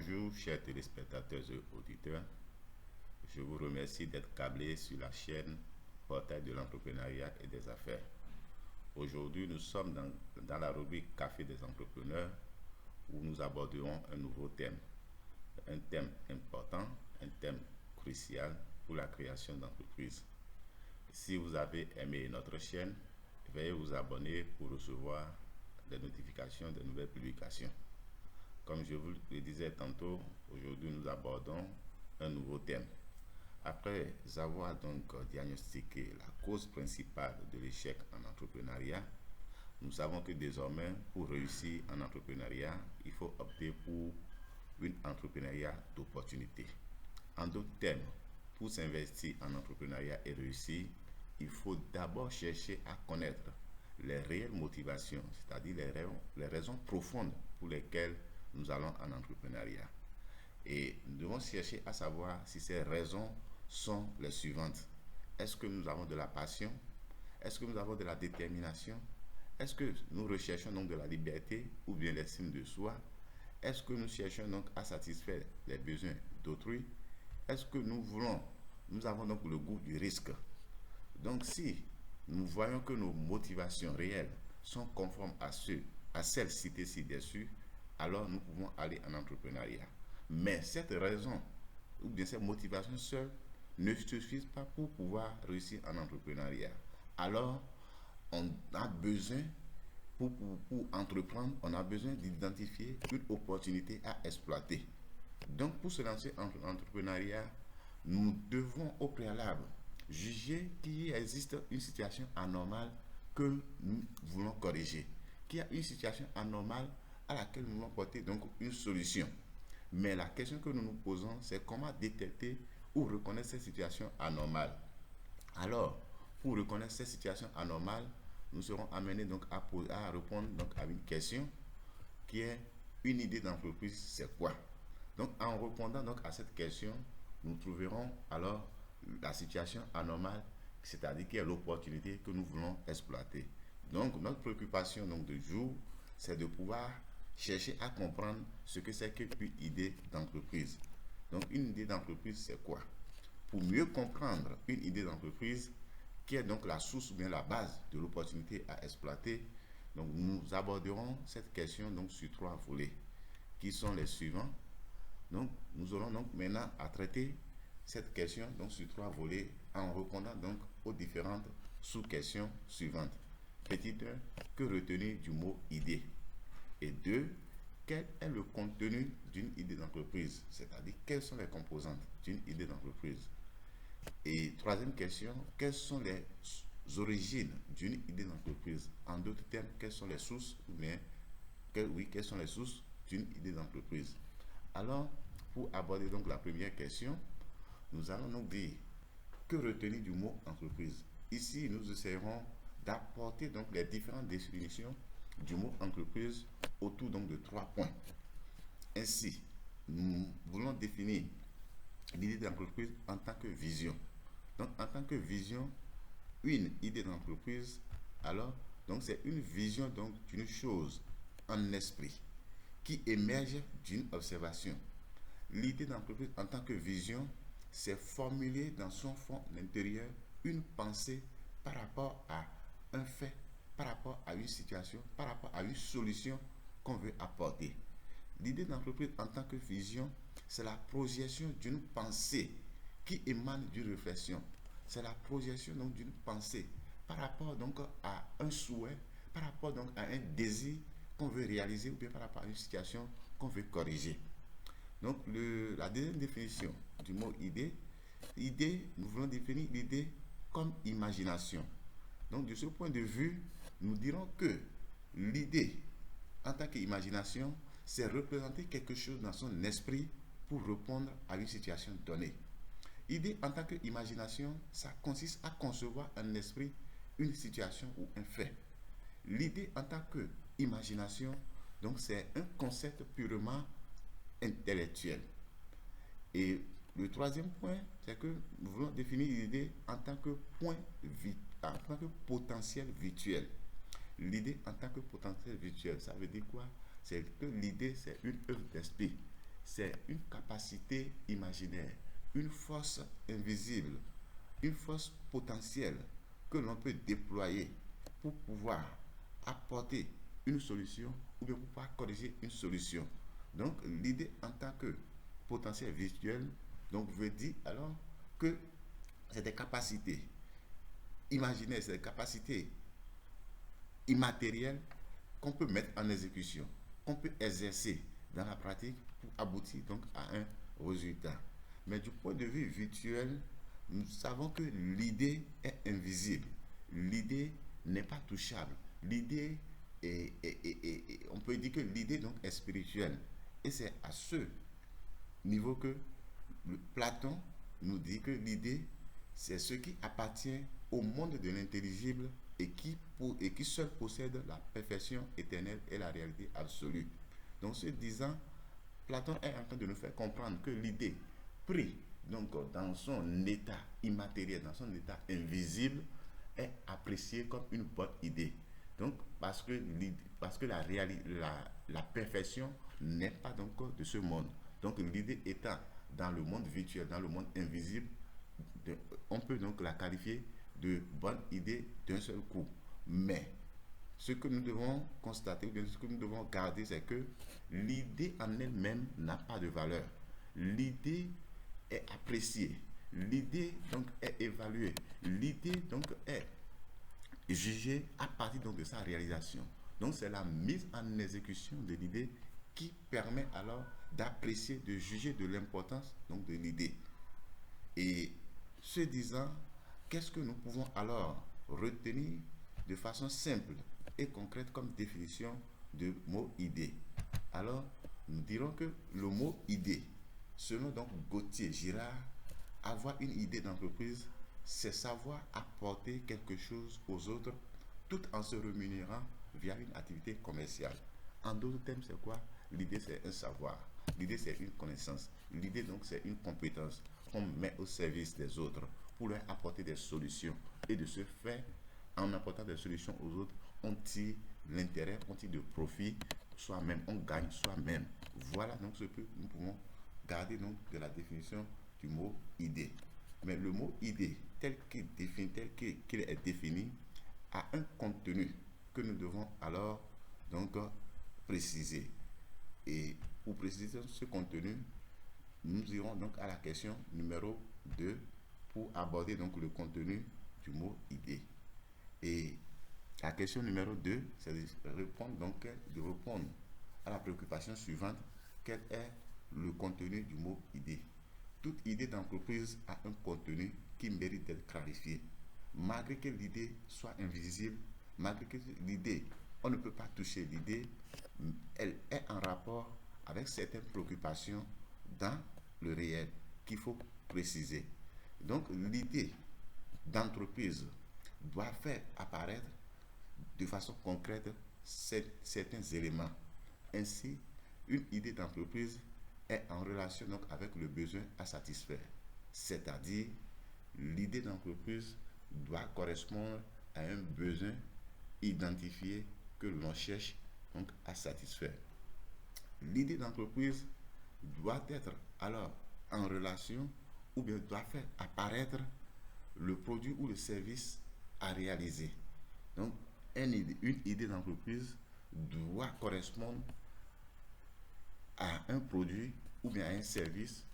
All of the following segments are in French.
Bonjour chers téléspectateurs et auditeurs, je vous remercie d'être câblés sur la chaîne Portail de l'entrepreneuriat et des affaires. Aujourd'hui, nous sommes dans la rubrique Café des entrepreneurs où nous aborderons un nouveau thème, un thème important, un thème crucial pour la création d'entreprises. Si vous avez aimé notre chaîne, veuillez vous abonner pour recevoir des notifications de nouvelles publications. Comme je vous le disais tantôt, aujourd'hui nous abordons un nouveau thème. Après avoir donc diagnostiqué la cause principale de l'échec en entrepreneuriat, nous savons que désormais, pour réussir en entrepreneuriat, il faut opter pour une entrepreneuriat d'opportunité. En d'autres termes, pour s'investir en entrepreneuriat et réussir, il faut d'abord chercher à connaître les réelles motivations, c'est-à-dire les raisons profondes pour lesquelles nous allons en entrepreneuriat. Et nous devons chercher à savoir si ces raisons sont les suivantes. Est-ce que nous avons de la passion? Est-ce que nous avons de la détermination? Est-ce que nous recherchons donc de la liberté ou bien l'estime de soi? Est-ce que nous cherchons donc à satisfaire les besoins d'autrui? Est-ce que nous avons donc le goût du risque? Donc si nous voyons que nos motivations réelles sont conformes à celles citées ci-dessus, alors nous pouvons aller en entrepreneuriat. Mais cette raison ou bien cette motivation seule ne suffisent pas pour pouvoir réussir en entrepreneuriat. Alors, on a besoin, pour entreprendre, on a besoin d'identifier une opportunité à exploiter. Donc, pour se lancer en entrepreneuriat, nous devons au préalable juger qu'il existe une situation anormale que nous voulons corriger, qu'il y a une situation anormale à laquelle nous voulons porter donc une solution. Mais la question que nous nous posons, c'est comment détecter ou reconnaître ces situations anormales. Alors, pour reconnaître ces situations anormales, nous serons amenés donc à répondre donc à une question qui est: une idée d'entreprise, c'est quoi? Donc, en répondant donc à cette question, nous trouverons alors la situation anormale, c'est-à-dire qui est l'opportunité que nous voulons exploiter. Donc, notre préoccupation donc de jour, c'est de pouvoir chercher à comprendre ce que c'est qu'une idée d'entreprise. Donc, une idée d'entreprise, c'est quoi? Pour mieux comprendre une idée d'entreprise, qui est donc la source ou bien la base de l'opportunité à exploiter, donc nous aborderons cette question donc sur 3 volets, qui sont les suivants. Donc, nous aurons donc maintenant à traiter cette question donc sur 3 volets en répondant donc aux différentes sous-questions suivantes. Petit 1, que retenir du mot idée? Et 2, quel est le contenu d'une idée d'entreprise? C'est-à-dire, quelles sont les composantes d'une idée d'entreprise? Et troisième question, quelles sont les origines d'une idée d'entreprise? En d'autres termes, quelles sont les sources ou bien, quelles sont les sources d'une idée d'entreprise? Alors, pour aborder donc la première question, nous allons donc dire que retenir du mot entreprise. Ici, nous essaierons d'apporter donc les différentes définitions du mot entreprise autour donc de 3 points. Ainsi, nous voulons définir l'idée d'entreprise en tant que vision. Donc, en tant que vision, une idée d'entreprise, alors, donc c'est une vision donc d'une chose en esprit qui émerge d'une observation. L'idée d'entreprise en tant que vision, c'est formuler dans son fond intérieur une pensée par rapport à un fait, par rapport à une situation, par rapport à une solution qu'on veut apporter. L'idée d'entreprise en tant que vision, c'est la projection d'une pensée qui émane d'une réflexion. C'est la projection donc d'une pensée par rapport donc à un souhait, par rapport donc à un désir qu'on veut réaliser ou bien par rapport à une situation qu'on veut corriger. Donc, la deuxième définition du mot idée, nous voulons définir l'idée comme imagination. Donc, de ce point de vue, nous dirons que l'idée, en tant qu'imagination, c'est représenter quelque chose dans son esprit pour répondre à une situation donnée. Idée en tant qu'imagination, ça consiste à concevoir en esprit une situation ou un fait. L'idée en tant qu'imagination, donc c'est un concept purement intellectuel. Et le troisième point, c'est que nous voulons définir l'idée en tant que en tant que potentiel virtuel. L'idée en tant que potentiel virtuel, ça veut dire quoi? C'est que l'idée, c'est une œuvre d'esprit c'est une capacité imaginaire, une force invisible, une force potentielle que l'on peut déployer pour pouvoir apporter une solution ou bien pour pouvoir corriger une solution. Donc l'idée en tant que potentiel virtuel donc veut dire alors que c'est des capacités imaginaires, c'est des capacités immatérielles qu'on peut mettre en exécution, qu'on peut exercer dans la pratique pour aboutir donc à un résultat. Mais du point de vue virtuel, nous savons que l'idée est invisible, l'idée n'est pas touchable, l'idée on peut dire que l'idée donc est spirituelle. Et c'est à ce niveau que Platon nous dit que l'idée, c'est ce qui appartient au monde de l'intelligible et qui seul possède la perfection éternelle et la réalité absolue. Donc, ce disant, Platon est en train de nous faire comprendre que l'idée, prise donc dans son état immatériel, dans son état invisible, est appréciée comme une bonne idée. Donc, parce que la perfection n'est pas donc de ce monde. Donc, l'idée étant dans le monde virtuel, dans le monde invisible, on peut donc la qualifier de bonne idée d'un seul coup. Mais ce que nous devons constater, ce que nous devons garder, c'est que l'idée en elle-même n'a pas de valeur. L'idée est appréciée. L'idée donc est évaluée. L'idée donc est jugée à partir donc de sa réalisation. Donc c'est la mise en exécution de l'idée qui permet alors d'apprécier, de juger de l'importance donc de l'idée. Et ce disant, qu'est-ce que nous pouvons alors retenir de façon simple et concrète comme définition de mot idée? Alors, nous dirons que le mot idée, selon donc Gauthier Girard, avoir une idée d'entreprise, c'est savoir apporter quelque chose aux autres tout en se rémunérant via une activité commerciale. En d'autres termes, c'est quoi? L'idée, c'est un savoir. L'idée, c'est une connaissance. L'idée, donc, c'est une compétence qu'on met au service des autres pour leur apporter des solutions. Et de ce fait, en apportant des solutions aux autres, on tire l'intérêt, on tire de profit soi-même, on gagne soi-même. Voilà donc ce que nous pouvons garder donc de la définition du mot idée. Mais le mot idée, tel qu'il est défini, a un contenu que nous devons alors donc préciser. Et pour préciser ce contenu, nous irons donc à la question numéro 2 pour aborder donc le contenu du mot idée. Et la question numéro 2, c'est de répondre à la préoccupation suivante: quel est le contenu du mot idée? Toute idée d'entreprise a un contenu qui mérite d'être clarifié. Malgré que l'idée soit invisible, malgré que l'idée, on ne peut pas toucher l'idée, elle est en rapport avec certaines préoccupations dans le réel qu'il faut préciser. Donc l'idée d'entreprise doit faire apparaître de façon concrète certains éléments. Ainsi, une idée d'entreprise est en relation donc avec le besoin à satisfaire. C'est-à-dire, l'idée d'entreprise doit correspondre à un besoin identifié que l'on cherche donc à satisfaire. L'idée d'entreprise doit être alors en relation ou bien doit faire apparaître le produit ou le service à réaliser. Donc, une idée d'entreprise doit correspondre à un produit ou bien à un service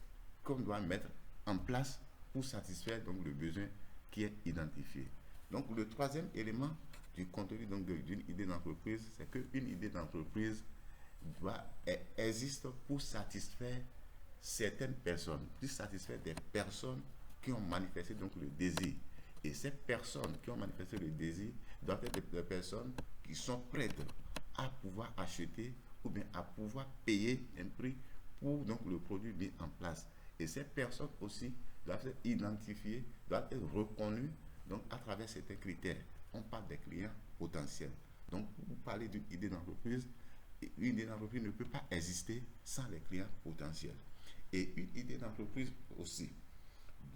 qu'on doit mettre en place pour satisfaire donc le besoin qui est identifié. Donc, le troisième élément du contenu donc d'une idée d'entreprise, c'est qu'une idée d'entreprise existe pour satisfaire certaines personnes, pour satisfaire des personnes qui ont manifesté donc le désir. Et ces personnes qui ont manifesté le désir doivent être des personnes qui sont prêtes à pouvoir acheter ou bien à pouvoir payer un prix pour donc le produit mis en place. Et ces personnes aussi doivent être identifiées, doivent être reconnues donc à travers certains critères. On parle des clients potentiels. Donc, pour parler d'une idée d'entreprise, une idée d'entreprise ne peut pas exister sans les clients potentiels. Et une idée d'entreprise aussi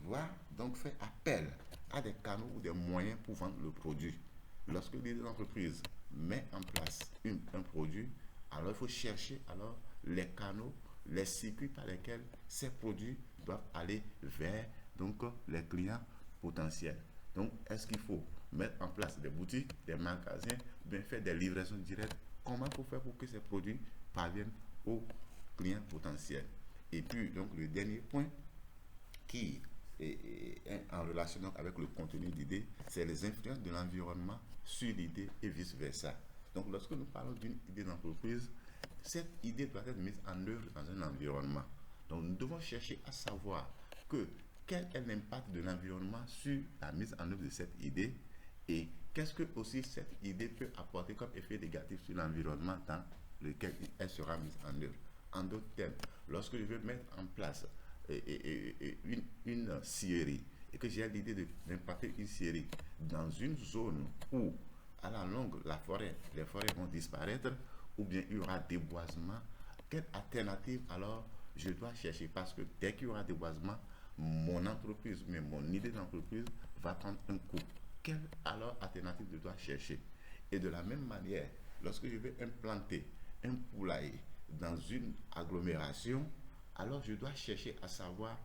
doit donc faire appel à des canaux ou des moyens pour vendre le produit. Lorsque l'idée d'entreprise met en place un produit, alors il faut chercher alors les canaux les circuits par lesquels ces produits doivent aller vers donc les clients potentiels. Donc, est-ce qu'il faut mettre en place des boutiques, des magasins, bien faire des livraisons directes? Comment il faut faire pour que ces produits parviennent aux clients potentiels? Et puis, donc, le dernier point qui est en relation donc avec le contenu d'idée, c'est les influences de l'environnement sur l'idée et vice-versa. Donc, lorsque nous parlons d'une idée d'entreprise, cette idée doit être mise en œuvre dans un environnement. Donc, nous devons chercher à savoir que quel est l'impact de l'environnement sur la mise en œuvre de cette idée et qu'est-ce que aussi cette idée peut apporter comme effet négatif sur l'environnement dans lequel elle sera mise en œuvre. En d'autres termes, lorsque je veux mettre en place une scierie et que j'ai l'idée d'implanter une scierie dans une zone où à la longue les forêts vont disparaître ou bien il y aura déboisement, quelle alternative alors je dois chercher? Parce que dès qu'il y aura déboisement, mon entreprise, mais mon idée d'entreprise va prendre un coup. Quelle alors alternative je dois chercher? Et de la même manière, lorsque je vais implanter un poulailler dans une agglomération, alors je dois chercher à savoir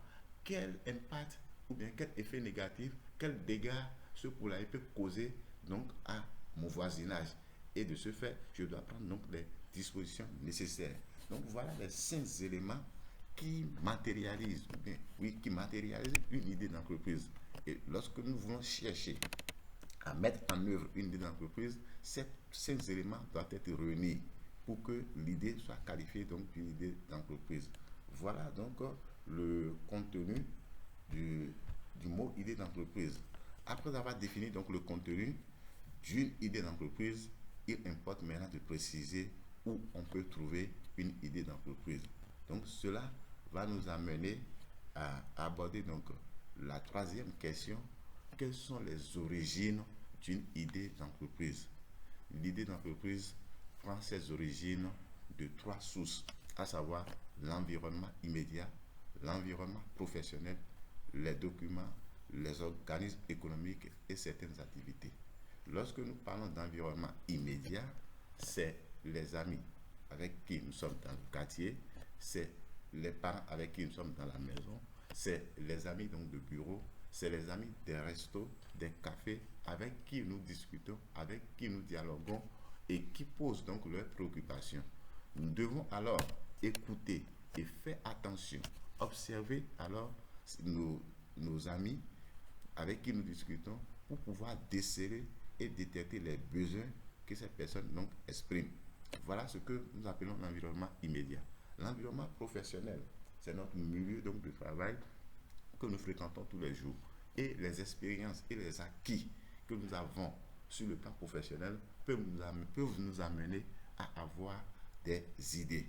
quel impact ou bien quel effet négatif, quel dégâts ce poulailler peut causer donc à mon voisinage. Et de ce fait, je dois prendre donc les dispositions nécessaires. Donc voilà les 5 éléments qui matérialisent, ou bien, oui, qui matérialisent une idée d'entreprise. Et lorsque nous voulons chercher à mettre en œuvre une idée d'entreprise, ces 5 éléments doivent être réunis pour que l'idée soit qualifiée donc d'une idée d'entreprise. Voilà donc le contenu du mot idée d'entreprise. Après avoir défini donc le contenu d'une idée d'entreprise, il importe maintenant de préciser où on peut trouver une idée d'entreprise. Donc cela va nous amener à aborder donc la troisième question. Quelles sont les origines d'une idée d'entreprise? L'idée d'entreprise prend ses origines de 3 sources, à savoir l'environnement immédiat, l'environnement professionnel, les documents, les organismes économiques et certaines activités. Lorsque nous parlons d'environnement immédiat, c'est les amis avec qui nous sommes dans le quartier, c'est les parents avec qui nous sommes dans la maison, c'est les amis donc de bureau, c'est les amis des restos, des cafés avec qui nous discutons, avec qui nous dialoguons et qui posent donc leurs préoccupations. Nous devons alors écouter et faire attention, observer alors nos amis avec qui nous discutons pour pouvoir déceler et détecter les besoins que ces personnes donc expriment. Voilà ce que nous appelons l'environnement immédiat. L'environnement professionnel, c'est notre milieu donc de travail que nous fréquentons tous les jours. Et les expériences et les acquis que nous avons sur le plan professionnel peuvent nous amener à avoir des idées.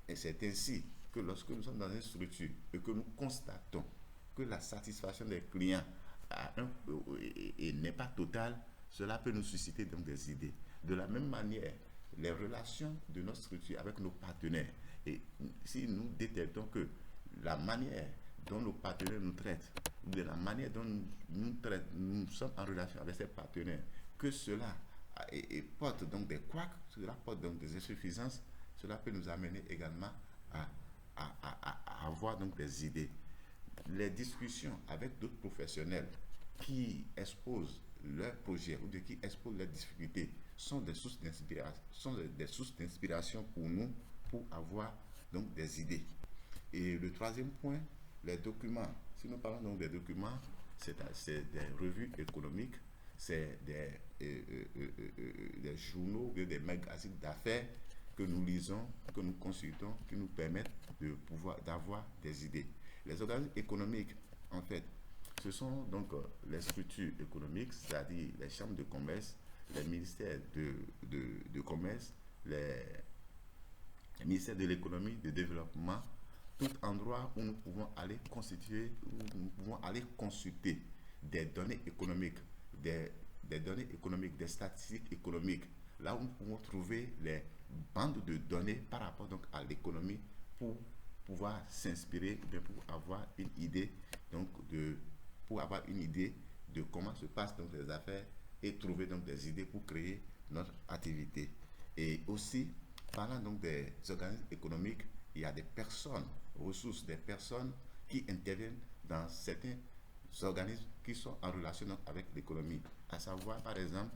Et c'est ainsi que lorsque nous sommes dans une structure et que nous constatons que la satisfaction des clients n'est pas totale, cela peut nous susciter donc des idées. De la même manière, les relations de notre structure avec nos partenaires, et si nous détectons que la manière dont nos partenaires nous traitent, ou de la manière dont nous sommes en relation avec ces partenaires, que cela porte donc des couacs, cela porte donc des insuffisances, cela peut nous amener également à avoir donc des idées. Les discussions avec d'autres professionnels qui exposent leurs projets ou qui exposent leurs difficultés sont des sources d'inspiration pour nous pour avoir donc des idées. Et le troisième point, les documents. Si nous parlons donc des documents, c'est des revues économiques, c'est des journaux, des magazines d'affaires que nous lisons, que nous consultons, qui nous permettent d'avoir des idées. Les organismes économiques, en fait, ce sont donc les structures économiques, c'est-à-dire les chambres de commerce, les ministères de commerce, les ministères de l'économie, du développement, tout endroit où nous pouvons aller constituer, où nous pouvons aller consulter des données économiques, des statistiques économiques, là où nous pouvons trouver les bandes de données par rapport donc à l'économie pour pouvoir s'inspirer, pour avoir une idée de comment se passent donc les affaires et trouver donc des idées pour créer notre activité. Et aussi, parlant donc des organismes économiques, il y a des personnes, ressources, des personnes qui interviennent dans certains organismes qui sont en relation donc, avec l'économie. À savoir, par exemple,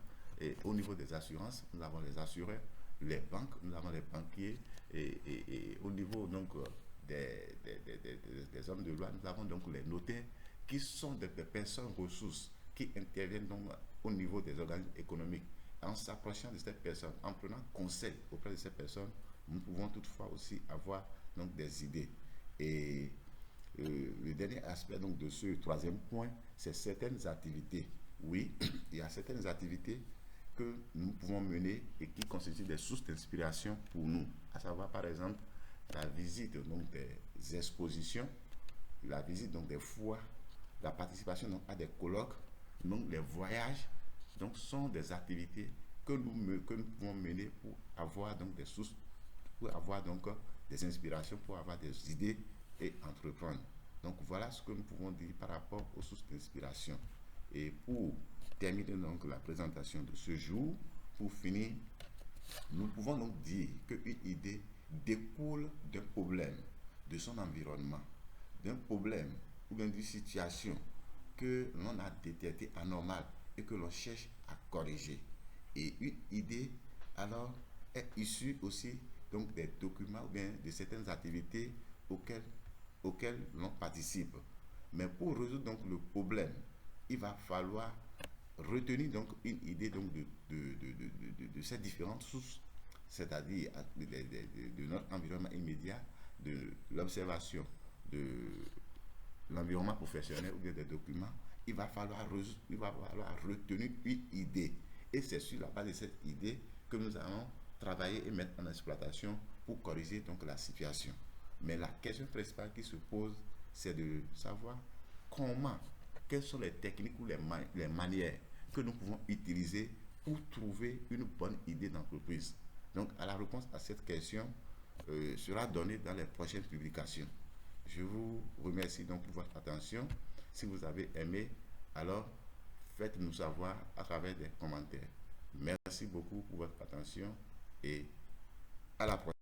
au niveau des assurances, nous avons les assureurs, les banques, nous avons les banquiers, et au niveau donc, des hommes de loi, nous avons donc les notaires qui sont des personnes ressources qui interviennent donc au niveau des organismes économiques. En s'approchant de ces personnes, en prenant conseil auprès de ces personnes, nous pouvons toutefois aussi avoir donc, des idées. Et le dernier aspect donc, de ce troisième point, c'est certaines activités. Oui, il y a certaines activités que nous pouvons mener et qui constituent des sources d'inspiration pour nous. À savoir, par exemple, la visite donc, des expositions, la visite donc, des foires, la participation donc, à des colloques, donc les voyages, donc sont des activités que nous pouvons mener pour avoir donc des sources, pour avoir donc des inspirations, pour avoir des idées et entreprendre. Donc voilà ce que nous pouvons dire par rapport aux sources d'inspiration. Et pour terminer donc la présentation de ce jour, pour finir, nous pouvons donc dire qu'une idée découle d'un problème, de son environnement, d'un problème ou bien d'une situation que l'on a détectée anormale et que l'on cherche à corriger. Et une idée, alors, est issue aussi donc des documents ou bien de certaines activités auxquelles l'on participe. Mais pour résoudre donc le problème, il va falloir retenir donc une idée donc de ces différentes sources, c'est-à-dire de notre environnement immédiat, de l'observation de l'environnement professionnel ou bien des documents. Il va falloir retenir une idée. Et c'est sur la base de cette idée que nous allons travailler et mettre en exploitation pour corriger donc la situation. Mais la question principale qui se pose, c'est de savoir comment, quelles sont les techniques ou les manières que nous pouvons utiliser pour trouver une bonne idée d'entreprise. Donc, la réponse à cette question sera donnée dans les prochaines publications. Je vous remercie donc pour votre attention. Si vous avez aimé, alors faites-nous savoir à travers des commentaires. Merci beaucoup pour votre attention et à la prochaine.